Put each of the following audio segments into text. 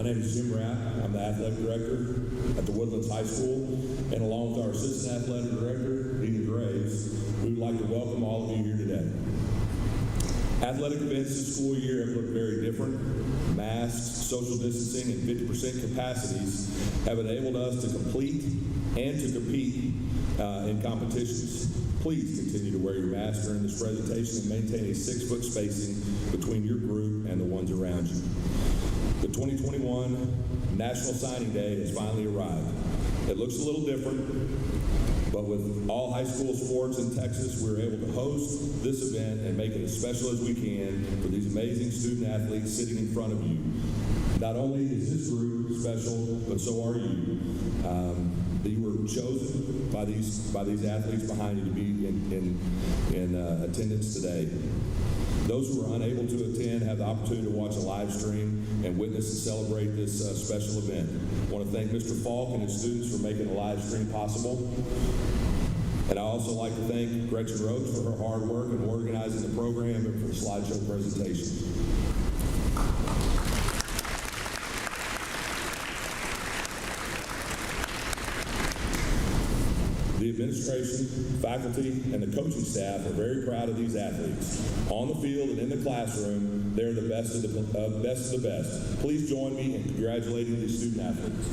My name is Jim Rapp. I'm the athletic director at the Woodlands High School, and along with our assistant athletic director, Nina Graves, we would like to welcome all of you here today. Athletic events this school year have looked very different. Masks, social distancing, and 50% capacities have enabled us to complete and to compete in competitions. Please continue to wear your mask during this presentation and maintain a 6-foot spacing between your group and the ones around you. The 2021 National Signing Day has finally arrived. It looks a little different, but with all high school sports in Texas, we're able to host this event and make it as special as we can for these amazing student athletes sitting in front of you. Not only is this group special, but so are you. You were chosen by these athletes behind you to be in attendance today. Those who are unable to attend have the opportunity to watch a live stream and witness and celebrate this special event. I want to thank Mr. Falk and his students for making the live stream possible. And I also like to thank Gretchen Roach for her hard work in organizing the program and for the slideshow presentation. The administration, faculty, and the coaching staff are very proud of these athletes. On the field and in the classroom, they're the best of the best. Please join me in congratulating these student athletes.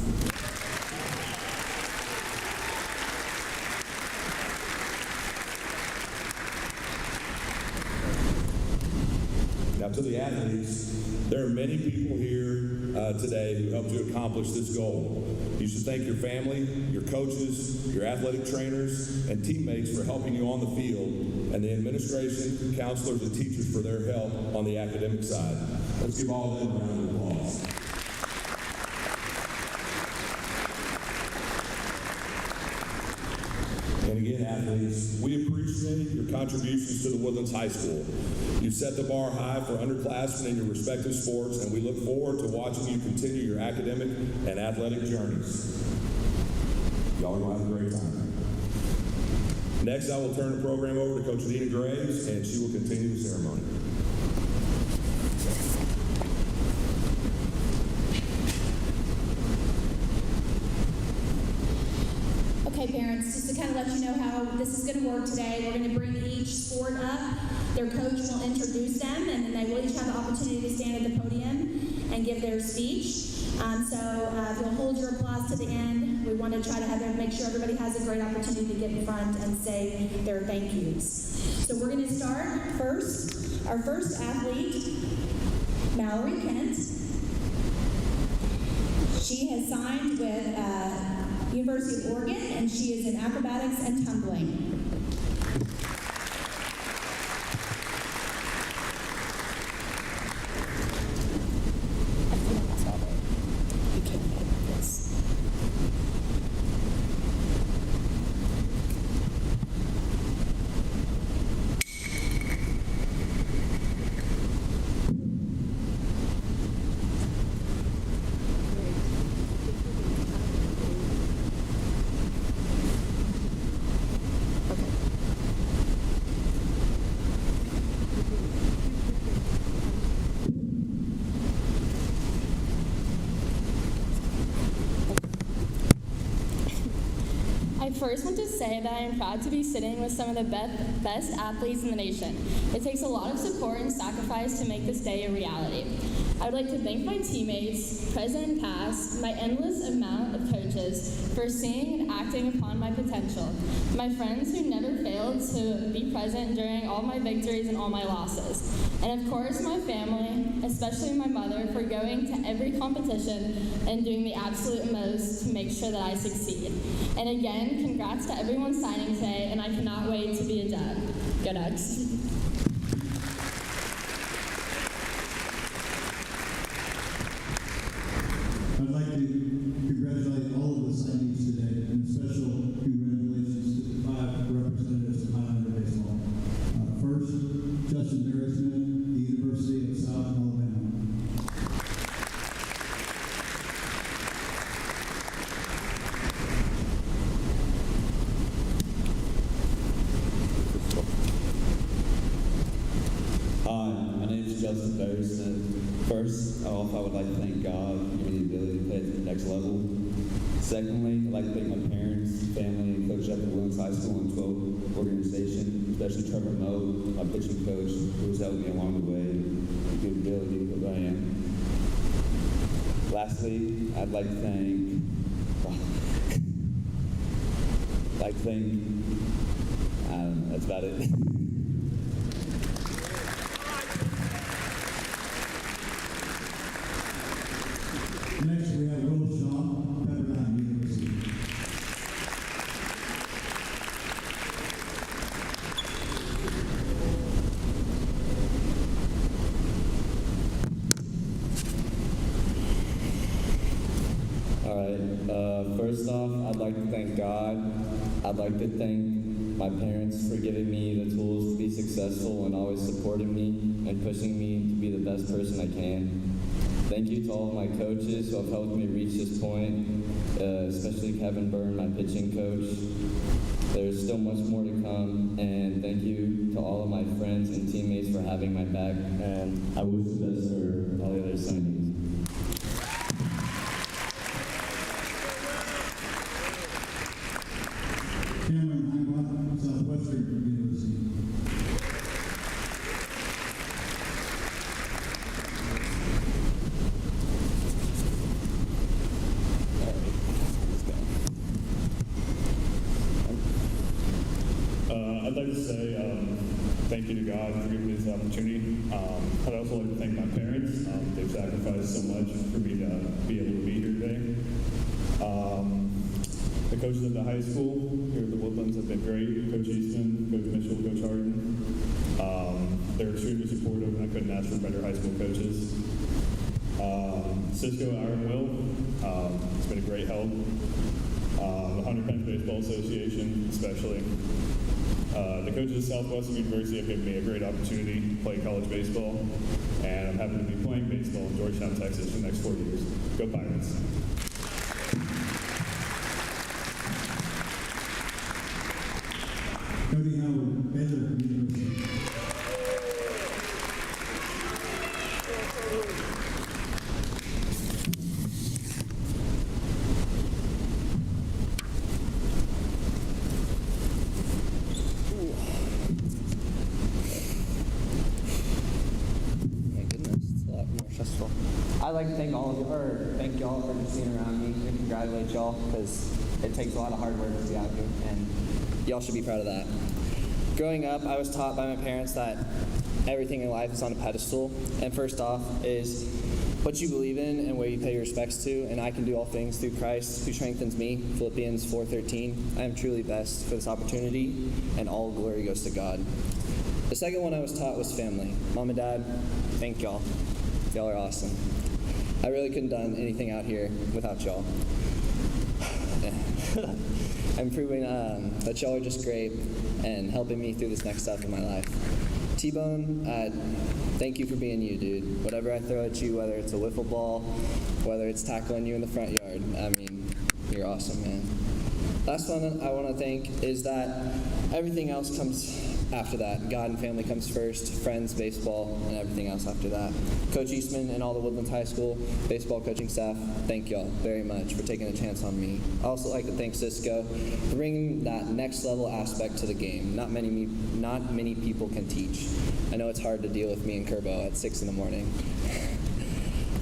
Now, to the athletes, there are many people here today who helped you accomplish this goal. You should thank your family, your coaches, your athletic trainers, and teammates for helping you on the field, and the administration, counselors, and teachers for their help on the academic side. Let's give all of them a round of applause. And again, athletes, we appreciate your contributions to the Woodlands High School. You've set the bar high for underclassmen in your respective sports, and we look forward to watching you continue your academic and athletic journeys. Y'all are going to have a great time. Next, I will turn the program over to Coach Nina Graves, and she will continue the ceremony. Okay, parents, just to kind of let you know how this is going to work today, we're going to bring each sport up. Their coach will introduce them, and then they will each have the opportunity to stand at the podium and give their speech. If you'll hold your applause to the end, we want to try to make sure everybody has a great opportunity to get in front and say their thank yous. So we're going to start first. Our first athlete, Mallory Kent. She has signed with University of Oregon, and she is in acrobatics and tumbling. I first want to say that I am proud to be sitting with some of the best athletes in the nation. It takes a lot of support and sacrifice to make this day a reality. I would like to thank my teammates, present and past, my endless amount of coaches for seeing and acting upon my potential, my friends who never failed to be present during all my victories and all my losses, and of course my family, especially my mother, for going to every competition and doing the absolute most to make sure that I succeed. And again, congrats to everyone signing today, and I cannot wait to be a dad. Go Ducks. I'd like to congratulate all of the signees today, and a special congratulations to the 5 representatives of Highlander Baseball. First, Justin Smith, the University of South Alabama. Hi, my name is Justin Smith First off, I would like to thank God for giving me the ability to play at the next level. Secondly, I'd like to thank my parents, family, and coach at the Woodlands High School and 12 organization, especially Trevor Moe, my pitching coach, who has helped me along the way to give the ability to who I am. Lastly, I'd like to thank, that's about it. Next, we have Will Shaw, Pepperdine University. All right. First off, I'd like to thank God. I'd like to thank my parents for giving me the tools to be successful and always supporting me and pushing me to be the best person I can. Thank you to all of my coaches who have helped me reach this point, especially Kevin Byrne, my pitching coach. There's still much more to come, and thank you to all of my friends and teammates for having my back, and I wish the best for all the other signees. Cameron Heimbach, Southwestern University. I'd like to say thank you to God for giving me this opportunity. I'd also like to thank my parents. They've sacrificed so much for me to be able to be here today. The coaches at the high school here at the Woodlands have been great. Coach Eastman, Coach Mitchell, Coach Harden. They're extremely supportive, and I couldn't ask for better high school coaches. Cisco, Aaron Will, it's been a great help. The Hunter County Baseball Association, especially. The coaches at Southwestern University have given me a great opportunity to play college baseball, and I'm happy to be playing baseball in Georgetown, Texas for the next 4 years. Go Pirates! Cody Howard, Baylor University. My goodness, it's a lot more stressful. I'd like to thank thank y'all for just being around me and congratulate y'all, because it takes a lot of hard work to be out here, and y'all should be proud of that. Growing up, I was taught by my parents that everything in life is on a pedestal, and first off is what you believe in and where you pay your respects to, and I can do all things through Christ who strengthens me, Philippians 4:13. I am truly blessed for this opportunity, and all glory goes to God. The second one I was taught was family. Mom and Dad, thank y'all. Y'all are awesome. I really couldn't have done anything out here without y'all. I'm proving that y'all are just great and helping me through this next step in my life. T-Bone, thank you for being you, dude. Whatever I throw at you, whether it's a wiffle ball, whether it's tackling you in the front yard, I mean, you're awesome, man. Last one I want to thank is that everything else comes after that. God and family comes first, friends, baseball, and everything else after that. Coach Eastman and all the Woodlands High School baseball coaching staff, thank y'all very much for taking a chance on me. I also like to thank Cisco for bringing that next level aspect to the game. Not many people can teach. I know it's hard to deal with me and Kerbo at 6 in the morning.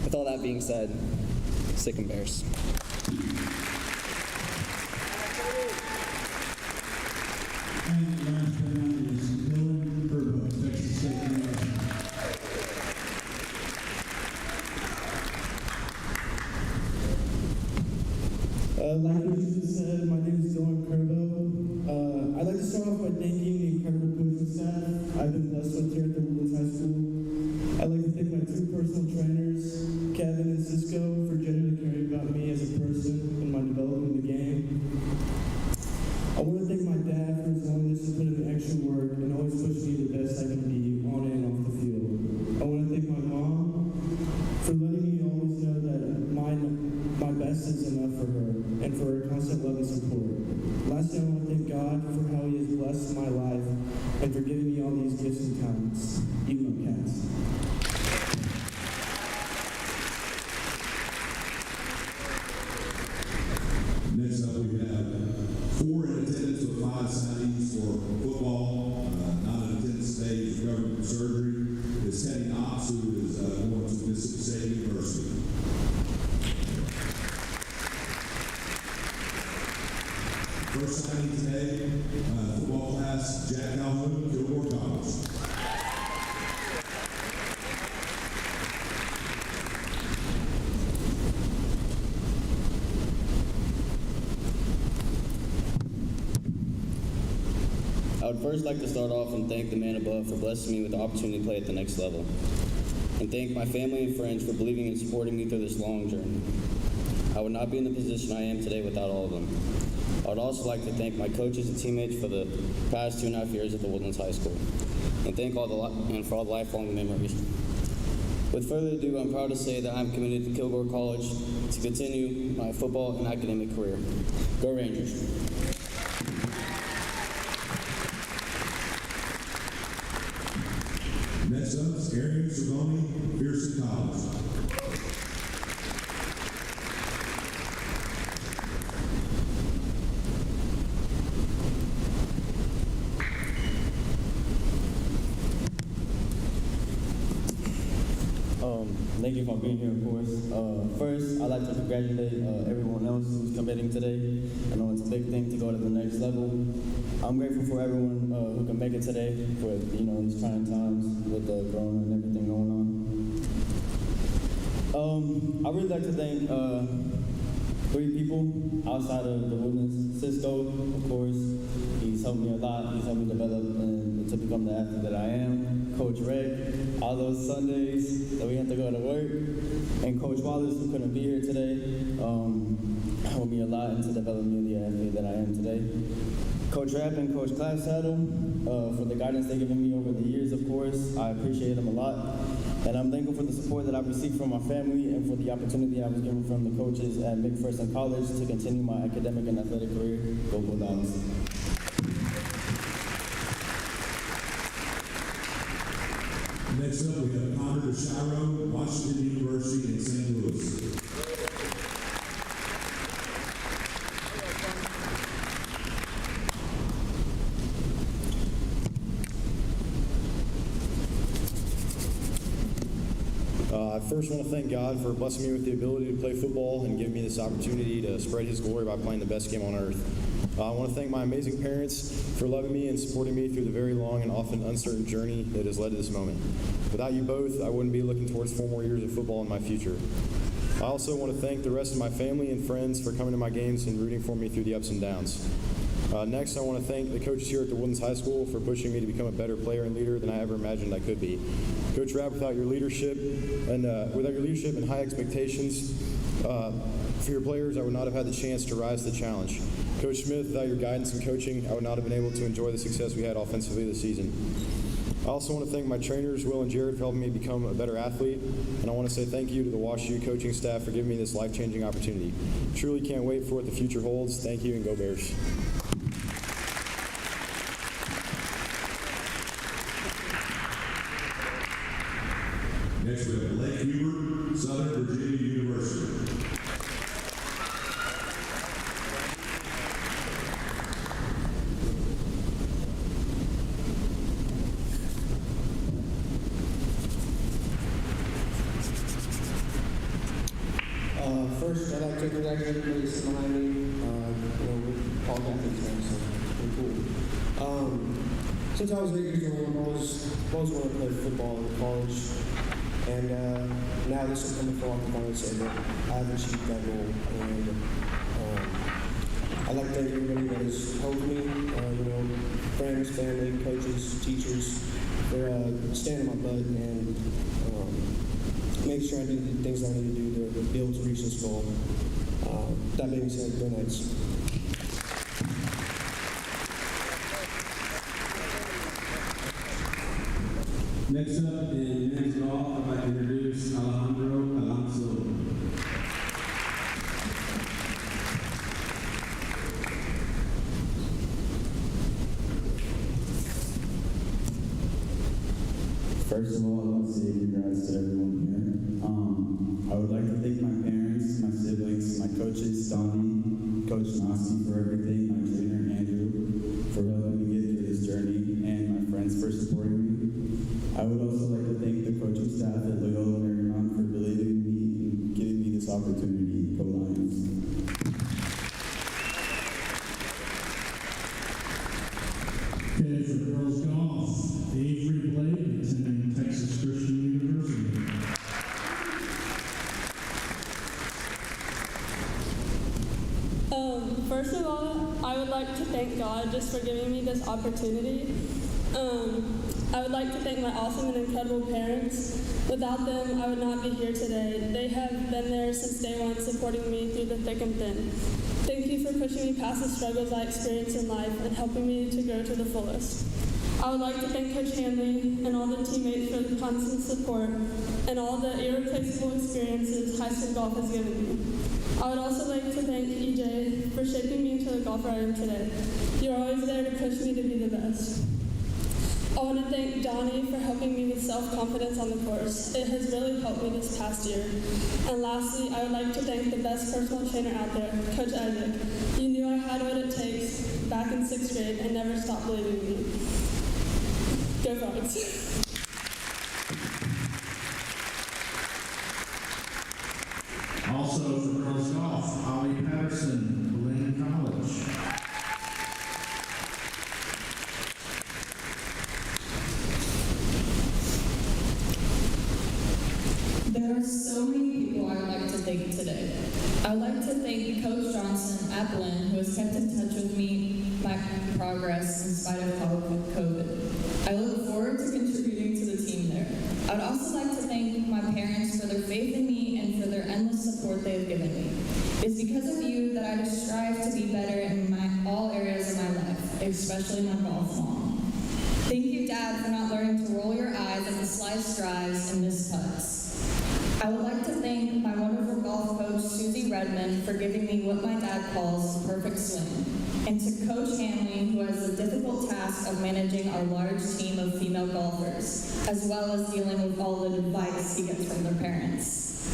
With all that being said, sick and Bears. And last but not least, Dylan Kerbo, Texas State University. Like what you just said, my name is Dylan Kerbo. I'd like to start off by thanking the incredible coaching staff I've been blessed with here at the Woodlands High School. I'd like to thank my two personal trainers, Kevin and Cisco, for genuinely caring about me as a person and my development in the game. I want to thank my dad for his willingness to put in the extra work and always push me the best I can be on and off the field. I want to thank my mom for letting me always know that my best is enough for her, and for her constant surgery, is Teddy Knox, who is going to Mississippi State University. First signing today, football class, Jack Calhoun, Kilgore College. I would first like to start off and thank the man above for blessing me with the opportunity to play at the next level. And thank my family and friends for believing and supporting me through this long journey. I would not be in the position I am today without all of them. I would also like to thank my coaches and teammates for the past 2.5 years at the Woodlands High School. And thank for all the lifelong memories. With further ado, I'm proud to say that I'm committed to Kilgore College to continue my football and academic career. Go Rangers! Next up is Arian Cervoni, Pearson College. Thank you for being here, of course. First, I'd like to congratulate everyone else who's committing today. I know it's a big thing to go to the next level. I'm grateful for everyone who can make it today for these trying times with the corona and everything going on. I really like to thank 3 people outside of the Woodlands. Cisco, of course, he's helped me a lot. He's helped me develop and to become the athlete that I am. Coach Rick, all those Sundays that we had to go to work, and Coach Wallace, who couldn't be here today, helped me a lot into developing the athlete that I am today. Coach Rapp and Coach Class Saddle, for the guidance they've given me over the years, of course. I appreciate them a lot. And I'm thankful for the support that I've received from my family and for the opportunity I was given from the coaches at McPherson College to continue my academic and athletic career. Go Woodlands. Next up, we have Connor DeShiro, Washington University in St. Louis. I first want to thank God for blessing me with the ability to play football and giving me this opportunity to spread His glory by playing the best game on earth. I want to thank my amazing parents for loving me and supporting me through the very long and often uncertain journey that has led to this moment. Without you both, I wouldn't be looking towards 4 more years of football in my future. I also want to thank the rest of my family and friends for coming to my games and rooting for me through the ups and downs. Next, I want to thank the coaches here at the Woodlands High School for pushing me to become a better player and leader than I ever imagined I could be. Coach Rapp, without your leadership and high expectations for your players, I would not have had the chance to rise to the challenge. Coach Smith, without your guidance and coaching, I would not have been able to enjoy the success we had offensively this season. I also want to thank my trainers, Will and Jared, for helping me become a better athlete, and I want to say thank you to the WashU coaching staff for giving me this life-changing opportunity. Truly can't wait for what the future holds. Thank you, and go Bears. Next, we have Blake Hubert, Southern Virginia University. First, I'd like to congratulate everybody sitting behind me. We're all athletes now, so pretty cool. Since I was 8 years old, I've always wanted to play football in college. And now this is coming forward to finally say that I have achieved that goal. And I'd like to thank everybody that has helped me, friends, family, coaches, teachers, for standing my butt and make sure I do the things I need to do to be able to reach this goal. That being said, go Knights. Next up in men's golf, I'd like to introduce Alejandro Alonso. First of all, I want to say congrats to everyone here. I would like to thank my parents, my siblings, my coaches, Donnie, Coach Nasi for everything, my trainer, Andrew, for helping me get through this journey, and my friends for supporting me. I would also like to thank the coaching staff at Loyola Marymount for believing in me and giving me this opportunity. Go Lions. Okay, for girls golf, Avery Blake, attending Texas Christian University. First of all, I would like to thank God just for giving me this opportunity. I would like to thank my awesome and incredible parents. Without them, I would not be here today. They have been there since day one, supporting me through the thick and thin. Thank you for pushing me past the struggles I experienced in life and helping me to grow to the fullest. I would like to thank Coach Hanley and all the teammates for the constant support and all the irreplaceable experiences high school golf has given me. I would also like to thank EJ for shaping me into the golfer I am today. You're always there to push me to be the best. I want to thank Donnie for helping me with self-confidence on the course. It has really helped me this past year. And lastly, I would like to thank the best personal trainer out there, Coach Isaac. You knew I had what it takes back in 6th grade and never stopped believing in me. Go Frogs. Also for girls golf, Holly Patterson, Lynn College. There are so many people I would like to thank today. I would like to thank Coach Johnson at Blinn, who has kept in touch with me, my progress in spite of COVID. I look forward to contributing to the team there. I would also like to thank my parents for their faith in me and for their endless support they have given me. It's because of you that I just strive to be better in all areas of my life, especially my golf mom. Thank you, Dad, for not learning to roll your eyes at the sliced drives and missed putts. I would like to thank my wonderful golf coach, Susie Redmond, for giving me what my dad calls the perfect swing, and to Coach Hanley, who has the difficult task of managing our large team of female golfers, as well as dealing with all the advice he gets from their parents.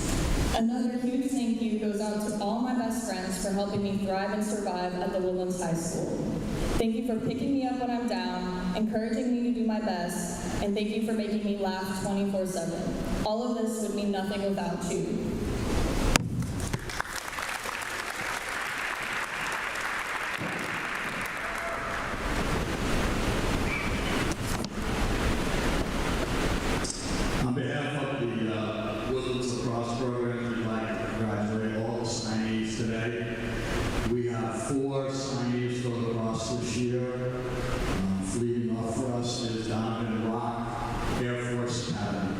Another huge thank you goes out to all my best friends for helping me thrive and survive at the Woodlands High School. Thank you for picking me up when I'm down, encouraging me to do my best, and thank you for making me laugh 24/7. All of this would mean nothing without you. On behalf of the Woodlands lacrosse program, we'd like to congratulate all the signees today. We have 4 signees for lacrosse this year. Leading off for us is Donovan Rock, Air Force Academy.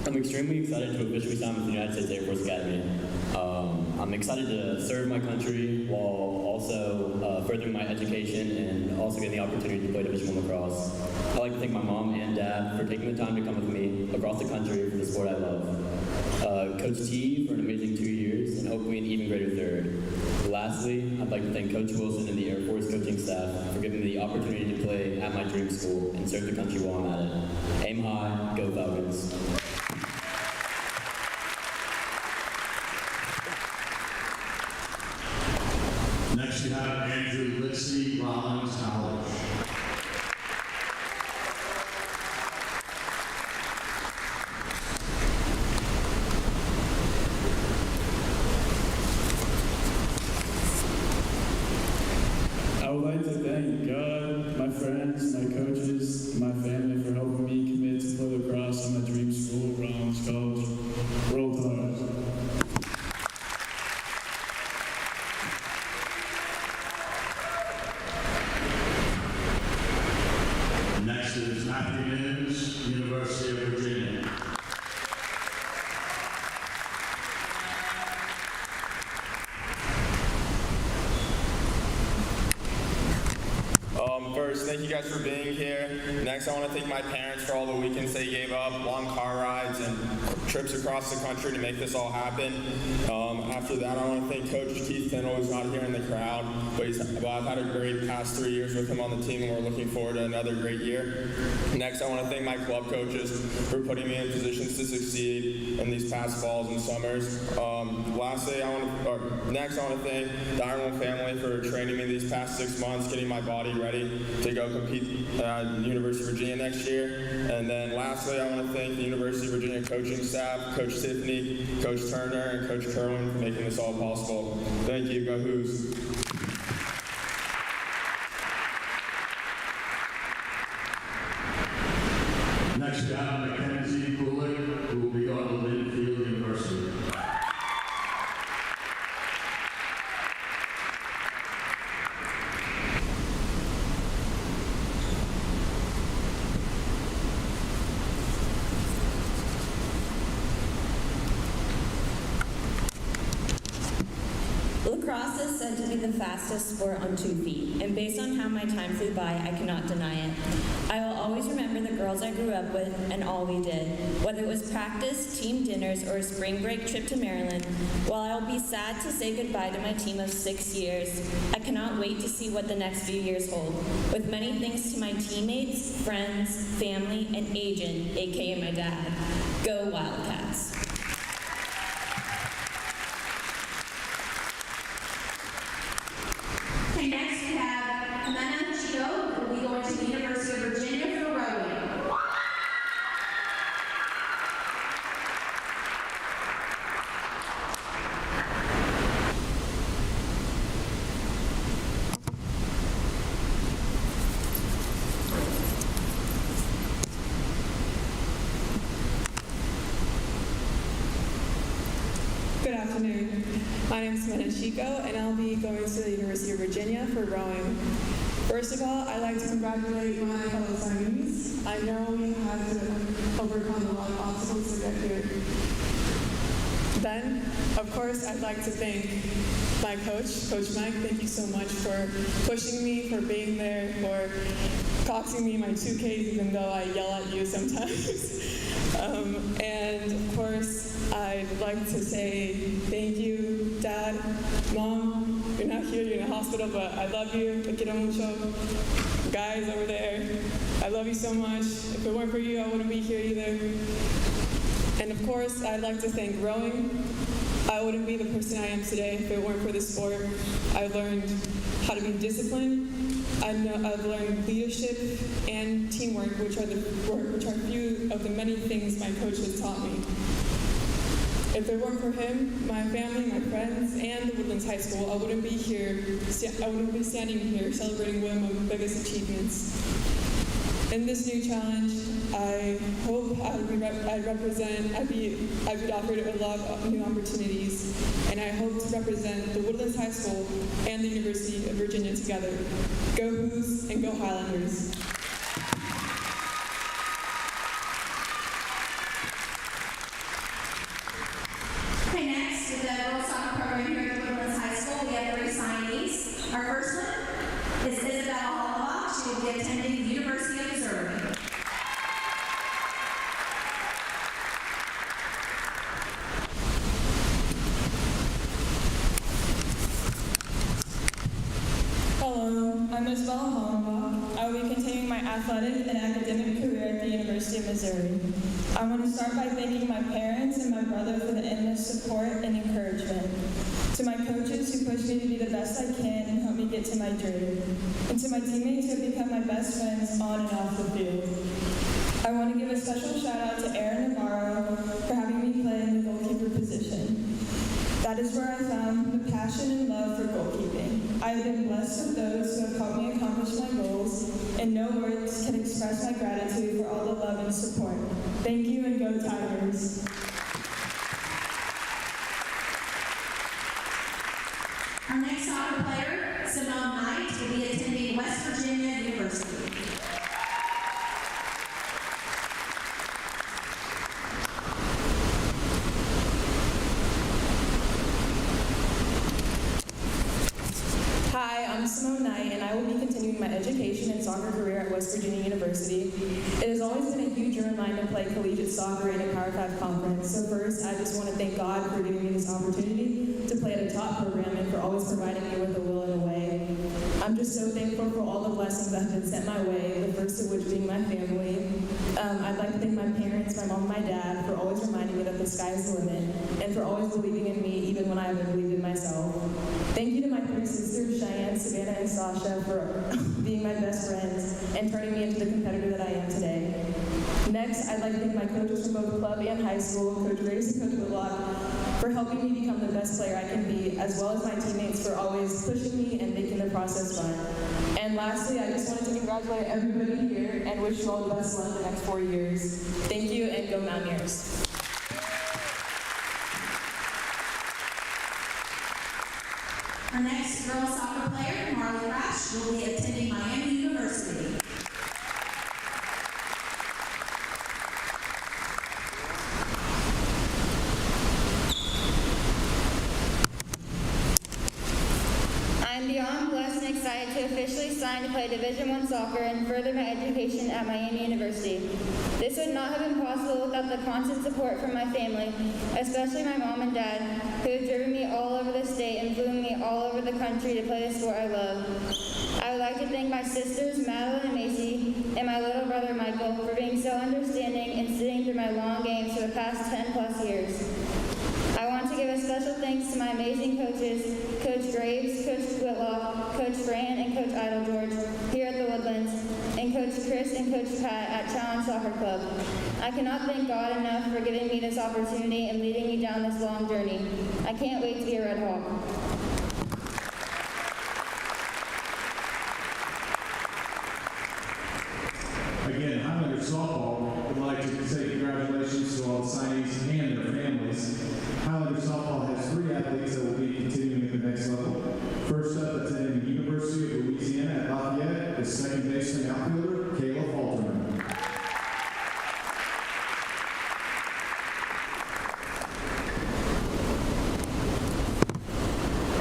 I'm extremely excited to officially sign with the United States Air Force Academy. I'm excited to serve my country while also furthering my education and also getting the opportunity to play Division I lacrosse. I'd like to thank my mom and dad for taking the time to come with me across the country for the sport I love. Coach T for an amazing 2 years and hopefully an even greater third. Lastly, I'd like to thank Coach Wilson and the Air Force coaching staff for giving me the opportunity to play at my dream school and serve the country while I'm at it. Aim high, go Falcons. Next we have Andrew Litzy, Rollins College. I would like to thank God, my friends, my coaches, my family for helping me commit to play lacrosse on my dream school, Rollins College. Roll Tide. Next is Matthew Mims, University of Virginia. First, thank you guys for being here. Next, I want to thank my parents for all the weekends they gave up, long car rides, and trips across the country to make this all happen. After that, I want to thank Coach Keith Fennell, who's not here in the crowd, but I've had a great past 3 years with him on the team, and we're looking forward to another great year. Next, I want to thank my club coaches for putting me in positions to succeed in these past falls and summers. Next, I want to thank the Ironwood family for training me these past 6 months, getting my body ready to go compete at the University of Virginia next year. And then lastly, I want to thank the University of Virginia coaching staff, Coach Tiffany, Coach Turner, and Coach Kerwin for making this all possible. Thank you. Go Hoos. Next, we have Mackenzie Kulik, who will be going to Linfield University. Lacrosse is said to be the fastest sport on 2 feet, and based on how my time flew by, I cannot deny it. I will always remember the girls I grew up with and all we did, whether it was practice, team dinners, or a spring break trip to Maryland. While I will be sad to say goodbye to my team of 6 years, I cannot wait to see what the next few years hold, with many thanks to my teammates, friends, family, and agent, aka my dad. Go Wildcats! Okay, next we have Amanda Chico, who will be going to the University of Virginia for rowing. Good afternoon. My name is Amanda Chico, and I'll be going to the University of Virginia for rowing. First of all, I'd like to congratulate my fellow signees. I know we had to overcome a lot of obstacles to get here. Then, of course, I'd like to thank my coach, Coach Mike. Thank you so much for pushing me, for being there, for costing me my 2Ks, even though I yell at you sometimes. And of course, I'd like to say thank you, Dad, Mom. You're not here, you're in the hospital, but I love you. Te quiero mucho. Guys over there, I love you so much. If it weren't for you, I wouldn't be here either. And of course, I'd like to thank rowing. I wouldn't be the person I am today if it weren't for this sport. I learned how to be disciplined. I've learned leadership and teamwork, which are few of the many things my coach has taught me. If it weren't for him, my family, my friends, and the Woodlands High School, I wouldn't be here. I wouldn't be standing here celebrating one of my biggest achievements. In this new challenge, I hope I'd be offered a lot of new opportunities, and I hope to represent the Woodlands High School and the University of Virginia together. Go Hoos and go Highlanders. Okay, next, with the girls soccer program here at the Woodlands High School, we have 3 signees. Our first one is Isabella Hollabach. She will be attending the University of Missouri. Hello, I'm Isabella Hollenbach. I will be continuing my athletic and academic career at the University of Missouri. I want to start by thanking my parents and my brother for the endless support and encouragement. To my coaches who pushed me to be the best I can and helped me get to my dream. And to my teammates who have become my best friends on and off the field. I want to give a special shout out to Aaron Navarro for having me play in the goalkeeper position. That is where I found the passion and love for goalkeeping. I have been blessed with those who have helped me accomplish my goals, and no words can express my gratitude for all the love and support. Thank you, and go Tigers. Our next soccer player, Simone Knight, will be attending West Virginia University. Hi, I'm Simone Knight, and I will be continuing my education and soccer career at West Virginia University. It has always been a huge dream of mine to play collegiate soccer in a Power 5 conference. So first, I just want to thank God for giving me this opportunity to play at a top program and for always providing me with a will and a way. I'm just so thankful for all the blessings that have been sent my way, the first of which being my family. I'd like to thank my parents, my mom and my dad, for always reminding me that the sky is the limit and for always believing in me even when I haven't believed in myself. Thank you to my three sisters, Cheyenne, Savannah, and Sasha, for being my best friends and turning me into the competitor that I am today. Next, I'd like to thank my coaches from both club and high school, Coach Graves and Coach Whitlock, for helping me become the best player I can be, as well as my teammates for always pushing me and making the process fun. And lastly, I just wanted to congratulate everybody here and wish you all the best luck the next 4 years. Thank you, and go Mountaineers. Our next girls soccer player, Marley Rash, will be attending Miami University. I'm beyond blessed and excited to officially sign to play Division I soccer and further my education at Miami University. This would not have been possible without the constant support from my family, especially my mom and dad, who have driven me all over the state and flew me all over the country to play the sport I love. I would like to thank my sisters, Madeline and Macy, and my little brother, Michael, for being so understanding and sitting through my long games for the past 10 plus years. I want to give a special thanks to my amazing coaches, Coach Graves, Coach Whitlock, Coach Fran, and Coach Idlegeorge here at the Woodlands, and Coach Chris and Coach Pat at Challenge Soccer Club. I cannot thank God enough for giving me this opportunity and leading me down this long journey. I can't wait to be a Red Hawk. Again, Highlander softball would like to say congratulations to all the signees and their families. Highlander softball has 3 athletes that will be continuing at the next level. First up, attending the University of Louisiana at Lafayette is second baseman outfielder Kayla Falterman.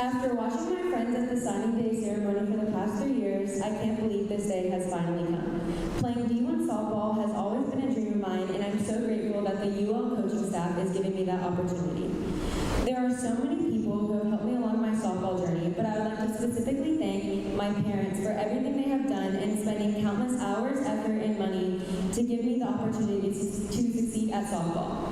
After watching my friends at the signing day ceremony for the past 3 years, I can't believe this day has finally come. Playing D1 softball has always been a dream of mine, and I'm so grateful that the UL coaching staff is giving me that opportunity. There are so many people who have helped me along my softball journey, but I would like to specifically thank my parents for everything they have done and spending countless hours, effort, and money to give me the opportunity to succeed at softball.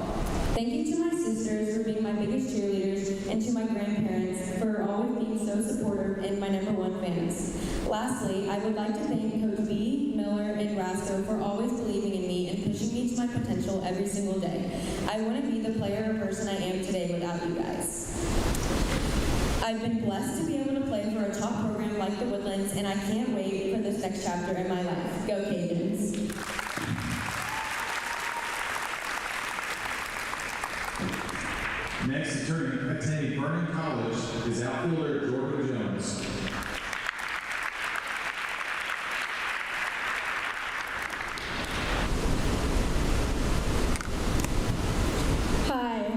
Thank you to my sisters for being my biggest cheerleaders and to my grandparents for always being so supportive and my #1 fans. Lastly, I would like to thank Coach B, Miller, and Rasco for always believing in me and pushing me to my potential every single day. I wouldn't be the player or person I am today without you guys. I've been blessed to be able to play for a top program like the Woodlands, and I can't wait for this next chapter in my life. Go Cajuns! Next, attending Vernon College is outfielder Jordan Jones. Hi.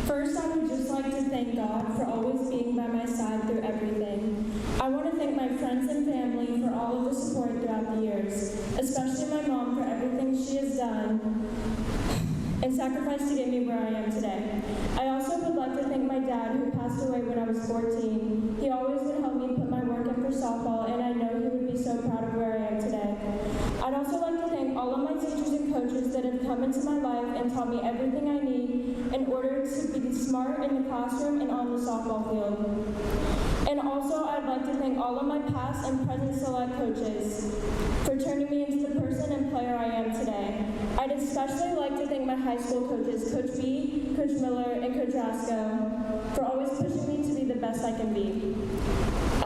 First, I would just like to thank God for always being by my side through everything. I want to thank my friends and family for all of the support throughout the years, especially my mom for everything she has done and sacrificed to get me where I am today. I also would like to thank my dad, who passed away when I was 14. He always would help me put my work in for softball, and I know he would be so proud of where I am today. I'd also like to thank all of my teachers and coaches that have come into my life and taught me everything I need in order to be smart in the classroom and on the softball field. And also, I'd like to thank all of my past and present select coaches for turning me into the person and player I am today. I'd especially like to thank my high school coaches, Coach B, Coach Miller, and Coach Rasco, for always pushing me to be the best I can be.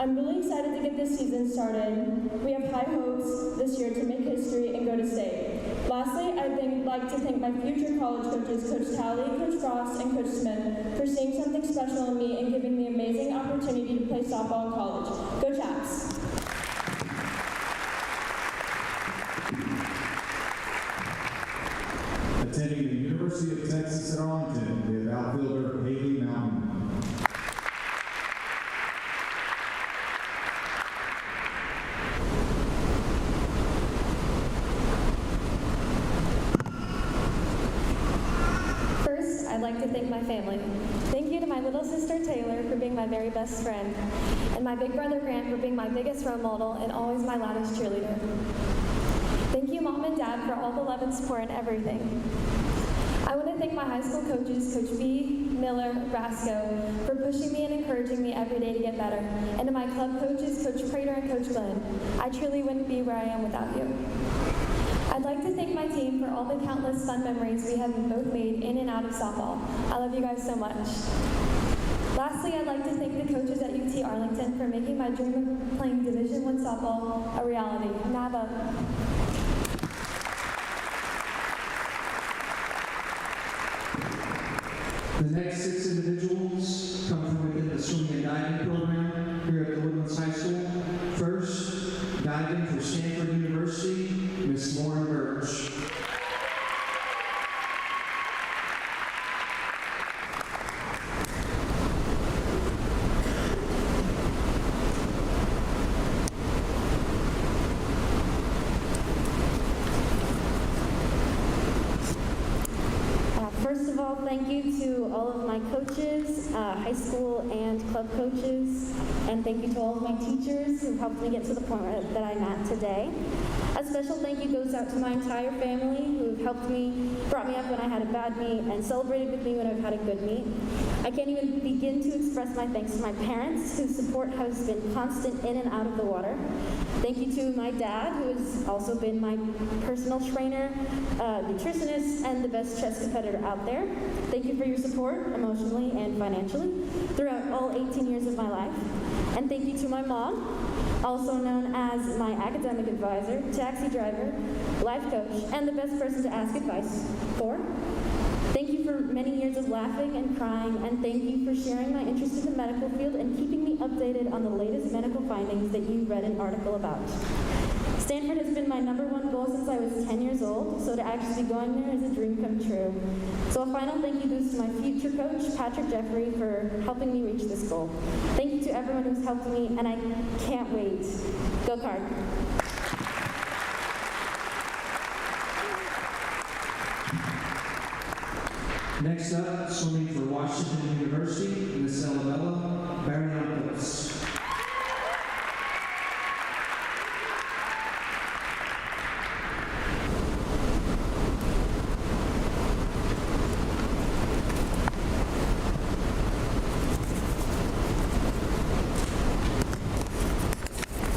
I'm really excited to get this season started. We have high hopes this year to make history and go to state. Lastly, I'd like to thank my future college coaches, Coach Talley, Coach Frost, and Coach Smith, for seeing something special in me and giving me an amazing opportunity to play softball in college. Go Chaps! Attending the University of Texas at Arlington, we have outfielder Haley Mountain. like to thank my family. Thank you to my little sister Taylor for being my very best friend, and my big brother Grant for being my biggest role model and always my loudest cheerleader. Thank you, Mom and Dad, for all the love and support and everything. I want to thank my high school coaches, Coach B, Miller, Rasco, for pushing me and encouraging me every day to get better, and to my club coaches, Coach Prater and Coach Glenn. I truly wouldn't be where I am without you. I'd like to thank my team for all the countless fun memories we have both made in and out of softball. I love you guys so much. Lastly, I'd like to thank the coaches at UT Arlington for making my dream of playing Division I softball a reality. Nava. The next 6 individuals come from within the swimming and diving program here at the Woodlands High School. First, diving for Stanford University, Miss Lauren Birch. First of all, thank you to all of my coaches, high school and club coaches, and thank you to all of my teachers who helped me get to the point that I'm at today. A special thank you goes out to my entire family who have helped me, brought me up when I had a bad meet, and celebrated with me when I've had a good meet. I can't even begin to express my thanks to my parents, whose support has been constant in and out of the water. Thank you to my dad, who has also been my personal trainer, nutritionist, and the best chess competitor out there. Thank you for your support, emotionally and financially, throughout all 18 years of my life. And thank you to my mom, also known as my academic advisor, taxi driver, life coach, and the best person to ask advice for. Thank you for many years of laughing and crying, and thank you for sharing my interest in the medical field and keeping me updated on the latest medical findings that you read an article about. Stanford has been my #1 goal since I was 10 years old, so to actually be going there is a dream come true. So a final thank you goes to my future coach, Patrick Jeffrey, for helping me reach this goal. Thank you to everyone who's helped me, and I can't wait. Go Card! Next up, swimming for Washington University, Miss Elabella Barrios.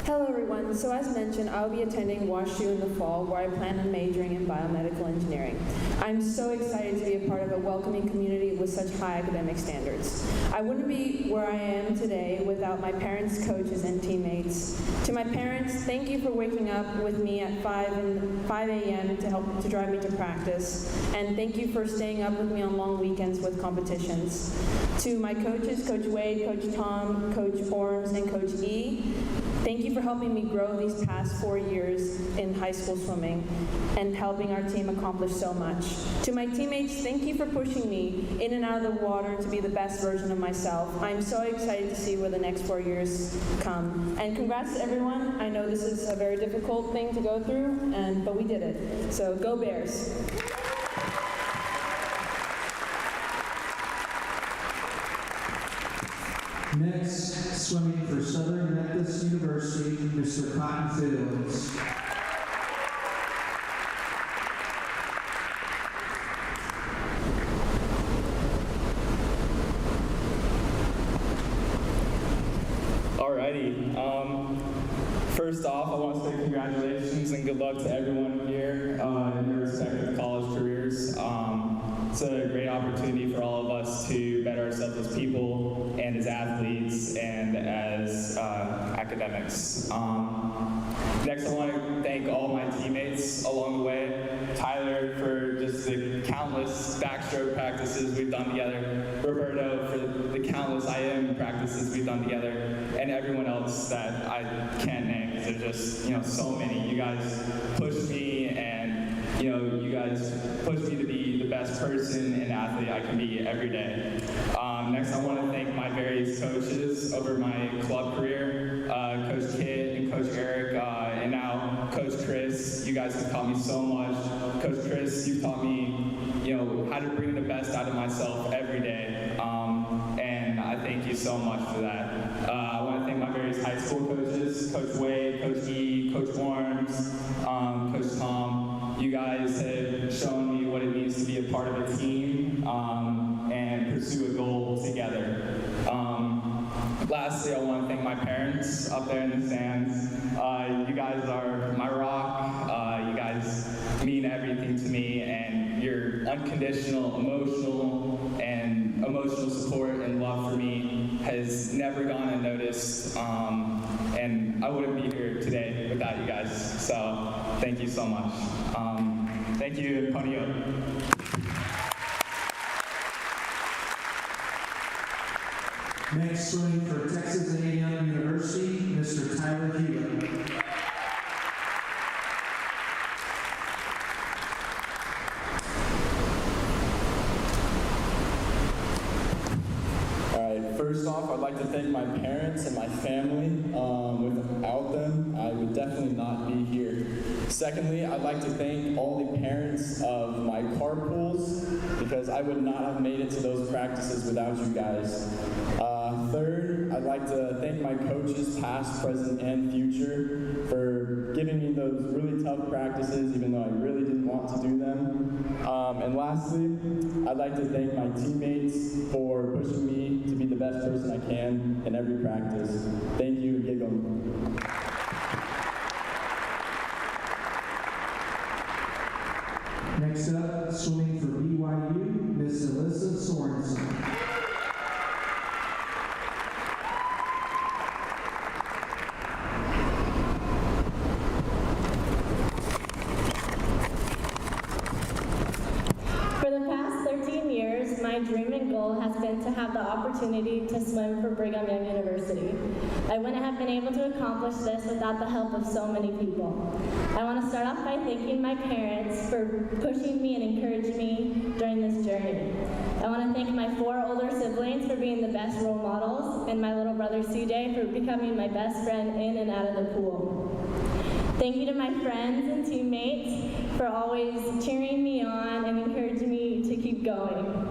Hello everyone, so as mentioned, I'll be attending WashU in the fall where I plan on majoring in biomedical engineering. I'm so excited to be a part of a welcoming community with such high academic standards. I wouldn't be where I am today without my parents, coaches, and teammates. To my parents, thank you for waking up with me at 5 a.m. to drive me to practice, and thank you for staying up with me on long weekends with competitions. To my coaches, Coach Wade, Coach Tom, Coach Orms, and Coach E, thank you for helping me grow these past 4 years in high school swimming and helping our team accomplish so much. To my teammates, thank you for pushing me in and out of the water to be the best version of myself. I'm so excited to see where the next 4 years come. And congrats to everyone. I know this is a very difficult thing to go through, but we did it. So go Bears. Next, swimming for Southern Methodist University, Mr. Cotton Fields. Alrighty. First off, I want to say congratulations and good luck to everyone here in their respective college careers. It's a great opportunity for all of us to better ourselves as people and as athletes and as academics. Next, I want to thank all my teammates along the way. Tyler for just the countless backstroke practices we've done together. Roberto for the countless IM practices we've done together. And everyone else that I can't name because there's just, so many. You guys pushed me and, you guys pushed me to be the best person and athlete I can be every day. Next, I want to thank my various coaches over my club career, Coach Kit and Coach Eric, and now Coach Chris. You guys have taught me so much. Coach Chris, you've taught me, how to bring the best out of myself every day. And I thank you so much for that. I want to thank my various high school coaches, Coach Wade, Coach E, Coach Worms, Coach Tom. You guys have shown me what it means to be a part of a team and pursue a goal together. Lastly, I want to thank my parents up there in the stands. You guys are my rock. You guys mean everything to me, and your unconditional emotional support and love for me has never gone unnoticed. And I wouldn't be here today without you guys. So thank you so much. Thank you, Pony Up. Next, swimming for Texas A&M University, Mr. Tyler Hewitt. First off, I'd like to thank my parents and my family. Without them, I would definitely not be here. Secondly, I'd like to thank all the parents of my carpools because I would not have made it to those practices without you guys. Third, I'd like to thank my coaches, past, present, and future, for giving me those really tough practices even though I really didn't want to do them. And lastly, I'd like to thank my teammates for pushing me to be the best person I can in every practice. Thank you, Giggle. Next up, swimming for BYU, Miss Alyssa Sorensen. My dream and goal has been to have the opportunity to swim for Brigham Young University. I wouldn't have been able to accomplish this without the help of so many people. I want to start off by thanking my parents for pushing me and encouraging me during this journey. I want to thank my 4 older siblings for being the best role models, and my little brother CJ for becoming my best friend in and out of the pool. Thank you to my friends and teammates for always cheering me on and encouraging me to keep going.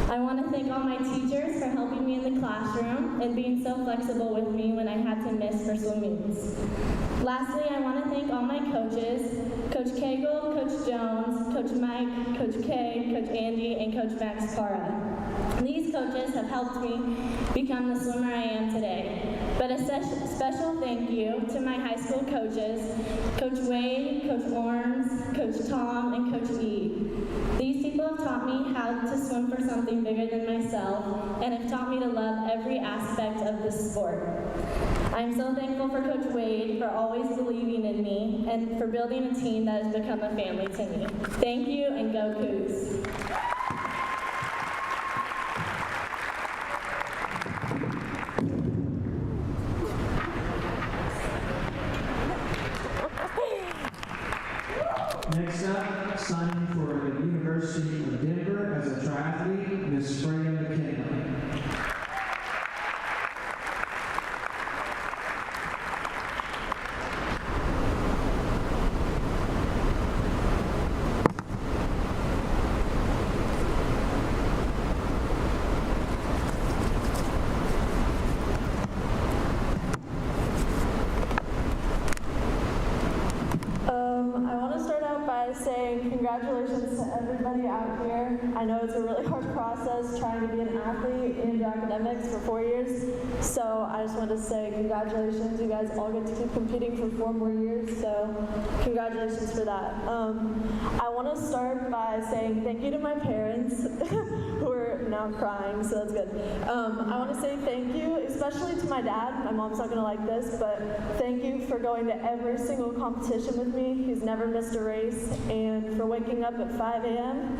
I want to thank all my teachers for helping me in the classroom and being so flexible with me when I had to miss for swimmings. Lastly, I want to thank all my coaches, Coach Cagle, Coach Jones, Coach Mike, Coach Kay, Coach Andy, and Coach Max Parra. These coaches have helped me become the swimmer I am today. But a special thank you to my high school coaches, Coach Wade, Coach Worms, Coach Tom, and Coach E. These people have taught me how to swim for something bigger than myself and have taught me to love every aspect of this sport. I'm so thankful for Coach Wade for always believing in me and for building a team that has become a family to me. Thank you, and go Cougs. Next up, signing for the University of Denver as a triathlete, Miss Freya McKinley. Saying congratulations to everybody out here. I know it's a really hard process trying to be an athlete and do academics for 4 years, so I just want to say congratulations. You guys all get to keep competing for 4 more years, so congratulations for that. I want to start by saying thank you to my parents who are now crying, so that's good. I want to say thank you, especially to my dad. My mom's not going to like this, but thank you for going to every single competition with me. He's never missed a race, and for waking up at 5 a.m.,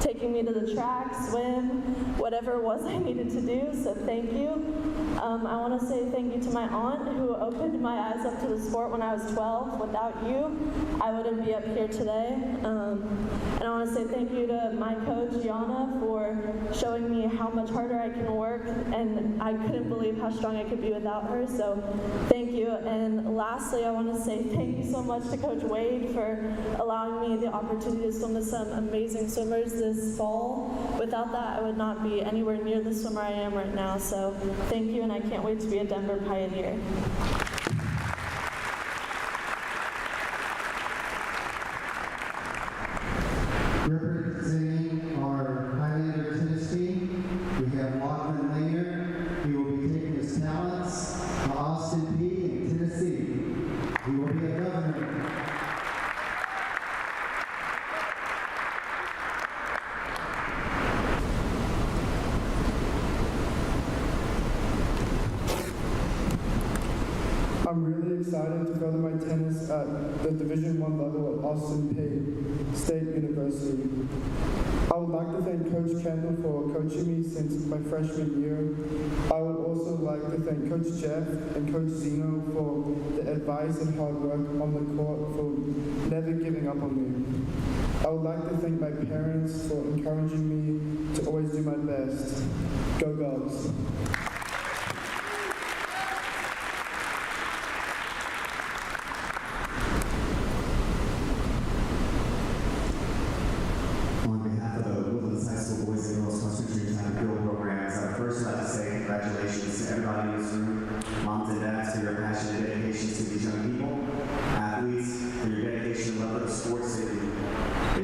taking me to the track, swim, whatever it was I needed to do, so thank you. I want to say thank you to my aunt who opened my eyes up to the sport when I was 12. Without you, I wouldn't be up here today. And I want to say thank you to my coach, Yana, for showing me how how much harder I can work, and I couldn't believe how strong I could be without her, so thank you. And lastly, I want to say thank you so much to Coach Wade for allowing me the opportunity to swim with some amazing swimmers this fall. Without that, I would not be anywhere near the swimmer I am right now, so thank you, and I can't wait to be a Denver Pioneer. Representing our Highlander tennis team, we have Lachlan Langer. He will be taking his talents to Austin Peay in Tennessee. He will be a governor. I'm really excited to further my tennis at the Division I level at Austin Peay State University. I would like to thank Coach Kendall for coaching me since my freshman year. I would also like to thank Coach Jeff and Coach Zeno for the advice and hard work on the court, for never giving up on me. I would like to thank my parents for encouraging me to always do my best. Go Dogs! On behalf of the Woodlands High School Boys and Girls Cross Country and Track and Field programs, I'd first like to say congratulations to everybody in this room, moms and dads, for your passion and dedication to these young people, athletes, for your dedication and love of the sports that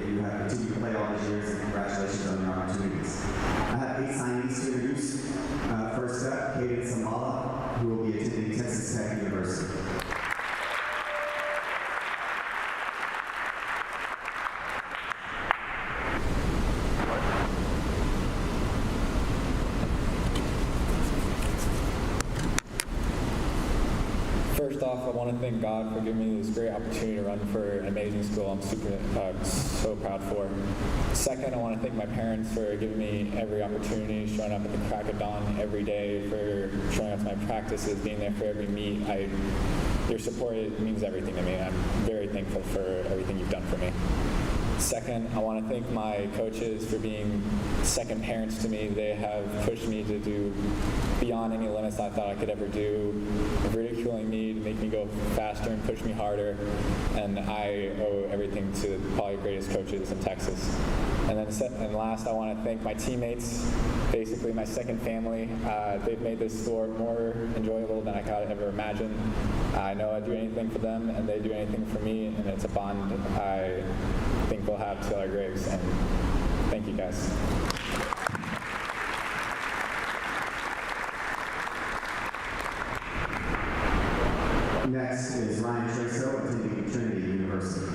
you have continued to play all these years, and congratulations on your opportunities. I have 8 signees to introduce. First up, Kaden Samala, who will be attending Texas Tech University. First off, I want to thank God for giving me this great opportunity to run for an amazing school I'm so proud for. Second, I want to thank my parents for giving me every opportunity, showing up at the crack of dawn every day, for showing up to my practices, being there for every meet. Your support means everything to me. I'm very thankful for everything you've done for me. Second, I want to thank my coaches for being second parents to me. They have pushed me to do beyond any limits I thought I could ever do, ridiculing me to make me go faster and push me harder. And I owe everything to probably the greatest coaches in Texas. And then last, I want to thank my teammates, basically my second family. They've made this sport more enjoyable than I could ever imagine. I know I'd do anything for them, and they do anything for me, and it's a bond I think we'll have till our graves. And thank you guys. Next is Ryan Traso, attending Trinity University.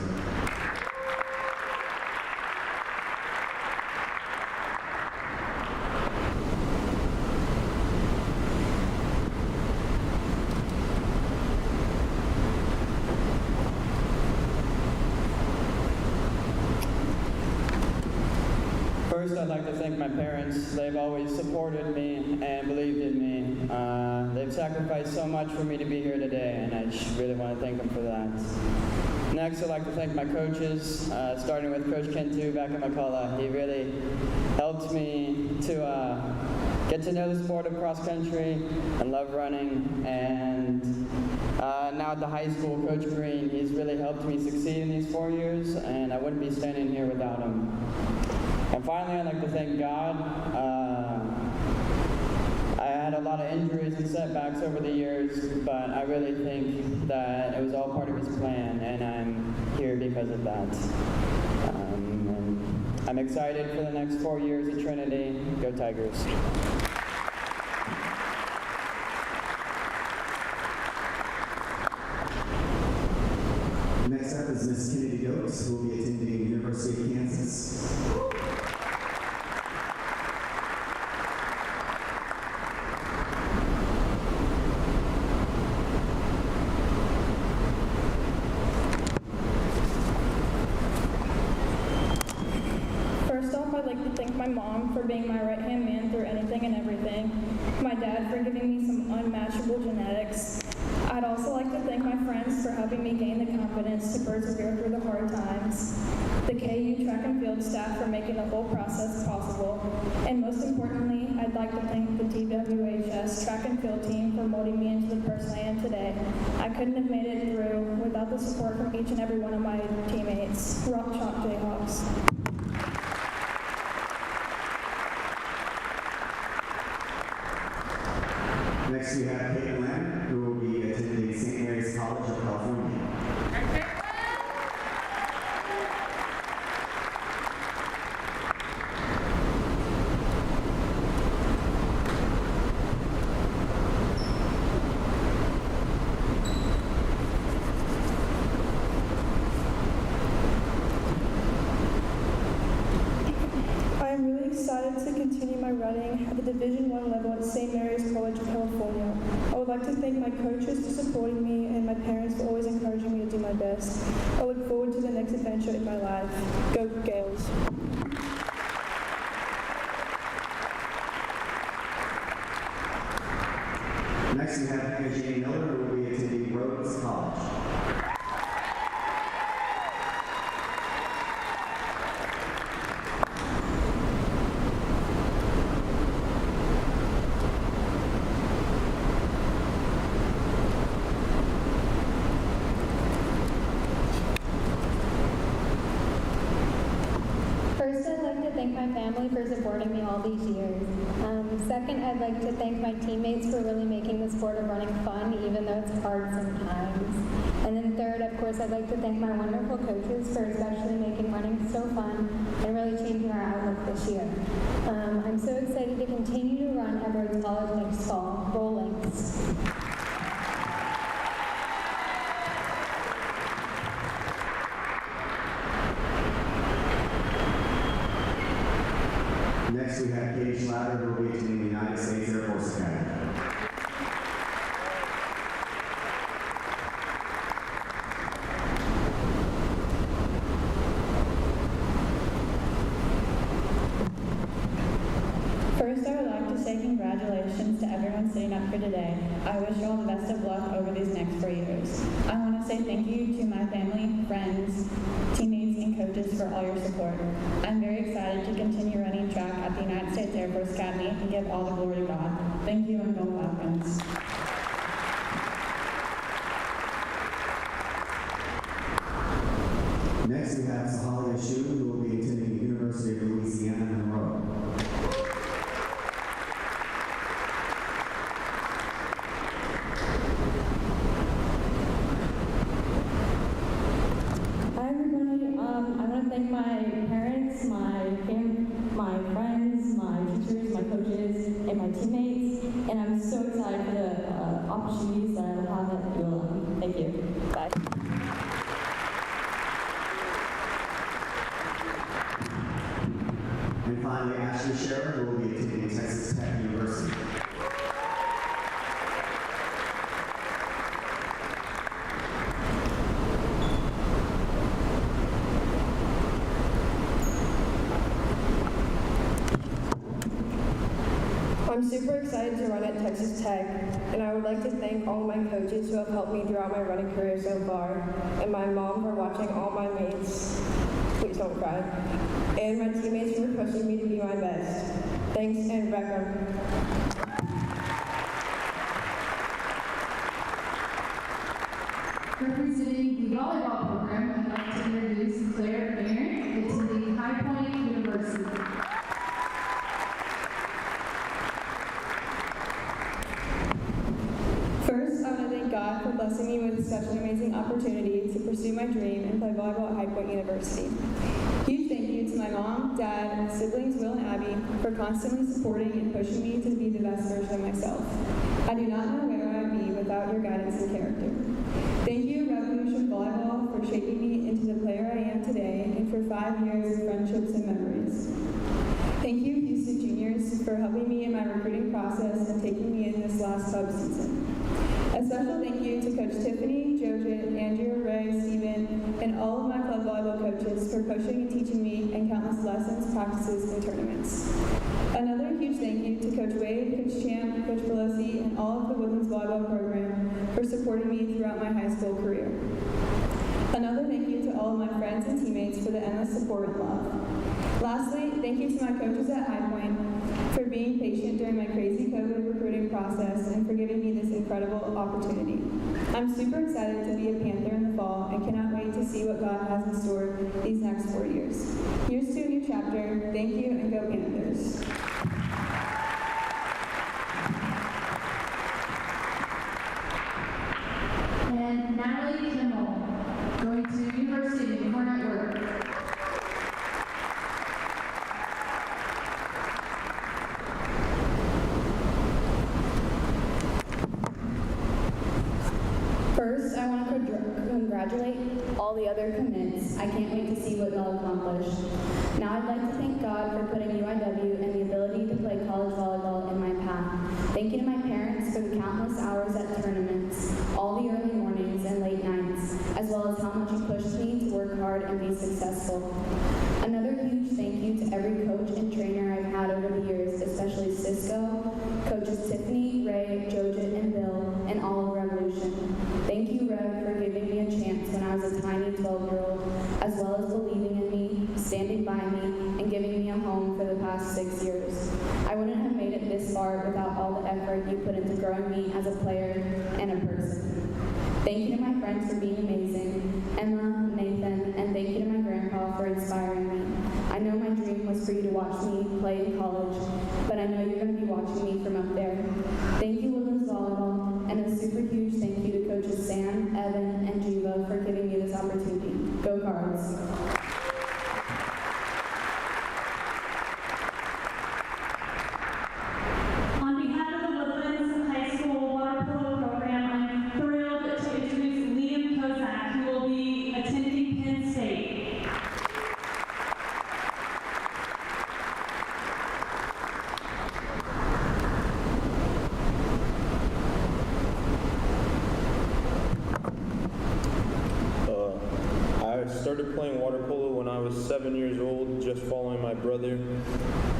First, I'd like to thank my parents. They've always supported me and believed in me. They've sacrificed so much for me to be here today, and I just really want to thank them for that. Next, I'd like to thank my coaches, starting with Coach Kentu back in McCullough. He really helped me to get to know the sport of cross country and love running. And now at the high school, Coach Green, he's really helped me succeed in these 4 years, and I wouldn't be standing here without him. And finally, I'd like to thank God. I had a lot of injuries and setbacks over the years, but I really think that it was all part of His plan, and I'm here because of that. And I'm excited for the next 4 years at Trinity. Go Tigers. Next up is Miss Kennedy Goetz, who will be attending the University of Kansas. First off, I'd like to thank my mom for being my right-hand man through anything and everything, my dad for giving me some unmatchable genetics. I'd also like to thank my friends for helping me gain the confidence to persevere through the hard times, the KU track and field staff for making the whole process possible, and most importantly, I'd I'd like to thank the TWHS track and field team for molding me into the person I am today. I couldn't have made it through without the support from each and every one of my teammates. Rock Chalk Jayhawks. Next we have Caitlin, who will be attending St. Mary's College of California. Excited to continue my running at the Division I level at St. Mary's College of California. I would like to thank my coaches for supporting me and my parents for always encouraging me to do my best. I look forward to the next adventure in my life. Go Gales! Next we have Hannah Jane Miller, who will be attending Rhodes College. My family for supporting me all these years. Second, I'd like to thank my teammates for really making the sport of running fun, even though it's hard sometimes. And then third, of course, I'd like to thank my wonderful coaches for especially making running so fun and really changing our outlook this year. I'm so excited to continue to run at Rhodes College next fall. Roll Lynx. Next we have Katie Schlatter, who will be attending the United States Air Force Academy. First, I would like to say congratulations to everyone sitting up here today. I wish you all the best of luck over these next 4 years. I want to say thank you to my family, friends, teammates, and coaches for all your support. I'm very excited to continue running track at the United States Air Force Academy and give all the glory to God. Thank you, and go Falcons. Next we have Sahalia Shu, who will be attending the University of Louisiana Monroe. Thank my parents, my friends, my teachers, my coaches, and my teammates, and I'm so excited for the opportunities that I will have at ULM. Thank you. Bye. And finally, Ashley Scherer, who will be attending Texas Tech University. I'm super excited to run at Texas Tech, and I would like to thank all my coaches who have helped me throughout my running career so far, and my mom for watching all my mates, please don't cry, and my teammates for pushing me to be my best. Thanks, and Becca. Representing the volleyball program, I'd like to introduce Claire Aaron, attending High Point University. First, I want to thank God for blessing me with such an amazing opportunity to pursue my dream and play volleyball at High Point University. Huge thank you to my mom, dad, siblings Will and Abby for constantly supporting and pushing me to be the best version of myself. I do not know where I would be without your guidance and character. Thank you, Revolution Volleyball, for shaping me into the player I am today and for 5 years of friendships and memories. Thank you, Houston Juniors, for helping me in my recruiting process and taking me in this last club season. A special thank you to Coach Tiffany, Jojit, Andrew, Ray, Steven, and all of my club volleyball coaches for coaching and teaching me in countless lessons, practices, and tournaments. Another huge thank you to Coach Wade, Coach Champ, Coach Pelosi, and all of the Woodlands volleyball program for supporting me throughout my high school career. Another thank you to all of my friends and teammates for the endless support and love. Lastly, thank you to my coaches at High Point for being patient during my crazy COVID recruiting process, and for giving me this incredible opportunity. I'm super excited to be a Panther in the fall and cannot wait to see what God has in store these next 4 years. Here's to a new chapter. Thank you, and go Panthers. And Natalie Kimmel, going to University of Newport Network. First, I want to congratulate all the other commits. I can't wait to see what they'll accomplish. Now I'd like to thank God for putting UIW and the ability to play college volleyball in my path. Thank you to my parents for the countless hours at tournaments, all the early mornings and late nights, as well as how much you pushed me to work hard and be successful. Another huge thank you to every coach and trainer I've had over the years, especially Cisco, coaches Tiffany, Ray, Jojit, and Bill, and all of Revolution. Thank you, Rev, for giving me a chance when I was a tiny 12-year-old, as well as believing in me, standing by me, and giving me a home for the past 6 years. I wouldn't have made it this far without all the effort you put into growing me as a player and a person. Thank you to my friends for being amazing, Emma, Nathan, and thank you to my grandpa for inspiring me. I know my dream was for you to watch me play in college, but I know you're going to be watching me from up there. Thank you, Woodlands Volleyball, and a super huge thank you to coaches Sam, Evan, and Jiva for giving me this opportunity. Go Cards! On behalf of the Woodlands High School Water Polo Program, I'm thrilled to introduce Liam Kozak, who will be attending Penn State. I started playing water polo when I was 7 years old, just following my brother.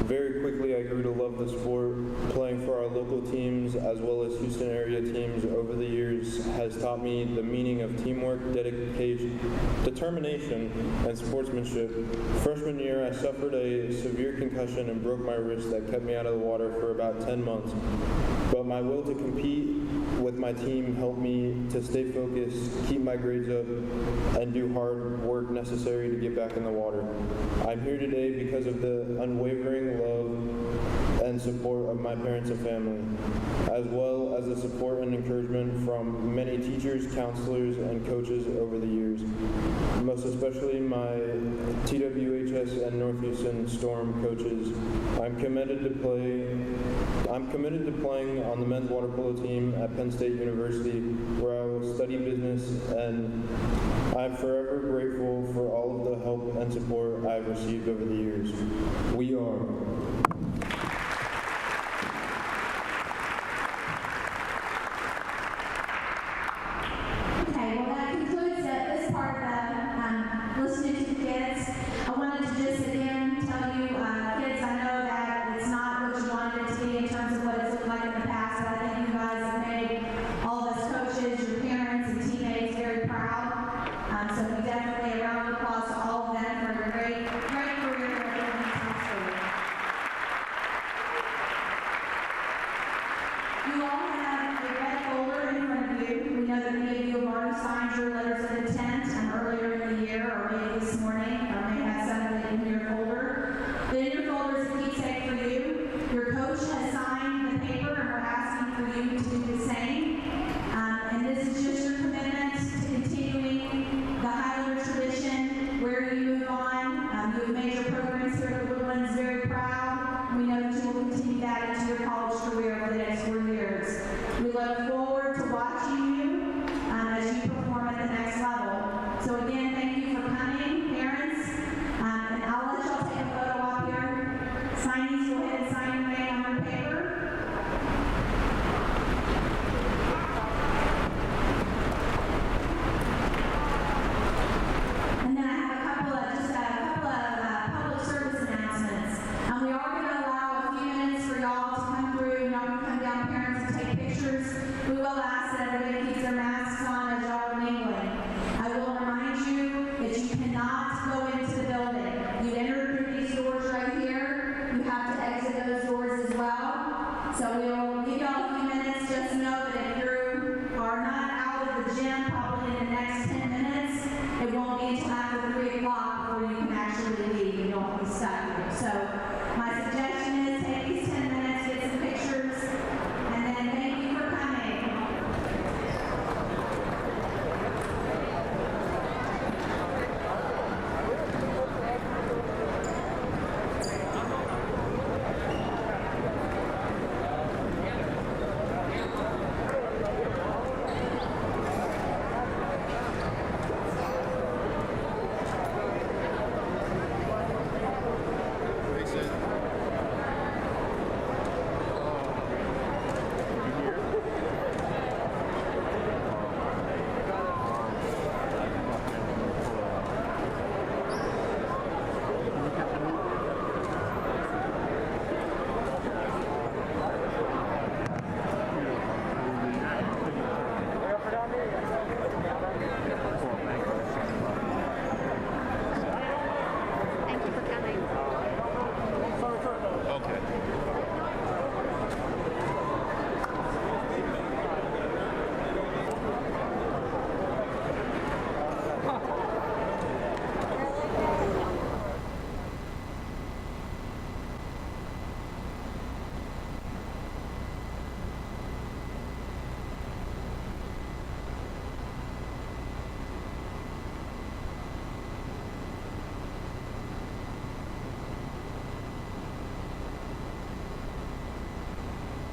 Very quickly, I grew to love the sport. Playing for our local teams as well as Houston area teams over the years has taught me the meaning of teamwork, dedication, determination, and sportsmanship. Freshman year, I suffered a severe concussion and broke my wrist that kept me out of the water for about 10 months. But my will to compete with my team helped me to stay focused, keep my grades up, and do hard work necessary to get back in the water. I'm here today because of the unwavering love and support of my parents and family, as well as the support and encouragement from many teachers, counselors, and coaches over the years, most especially my TWHS and North Houston Storm coaches. I'm committed to playing on the men's water polo team at Penn State University, where I will study business, and I'm forever grateful for all of the help and support I've received over the years. We are. Okay, well that concludes this part of listening to the kids. I wanted to just again tell you, kids, I know that it's not what you wanted it to be in terms of what it's looked like in the past, but I think you guys have made all of us coaches, your parents, and teammates very proud. So we definitely a round of applause to all of them for a great career at Woodlands High School. You all have a red folder in front of you. We know that many of you have already signed your letters of intent earlier in the year, or maybe this morning, or may have some of it in your folder. But in your folder is a keepsake for you. Your coach has signed the paper, and we're asking for you to do the same. And this is just your commitment to continuing the Highlander tradition, where you move on. You have made your programs here at Woodlands very proud. We know that you will continue that into your college career over the next 4 years. We look forward to watching you as you perform at the next level. So again, thank you for coming, parents. And I'll let y'all take a photo up here. Signees, go ahead and sign your name on your paper. And then I have a couple of public service announcements. We are going to allow a few minutes for y'all to come through. Y'all can come down, parents, and take pictures. We will ask that everybody keeps their masks on as y'all are mingling. I will remind you So we'll give y'all a few minutes. Just know that if you are not out of the gym probably in the next 10 minutes, it won't be until after 3 o'clock before you can actually leave. You don't have to be stuck here. So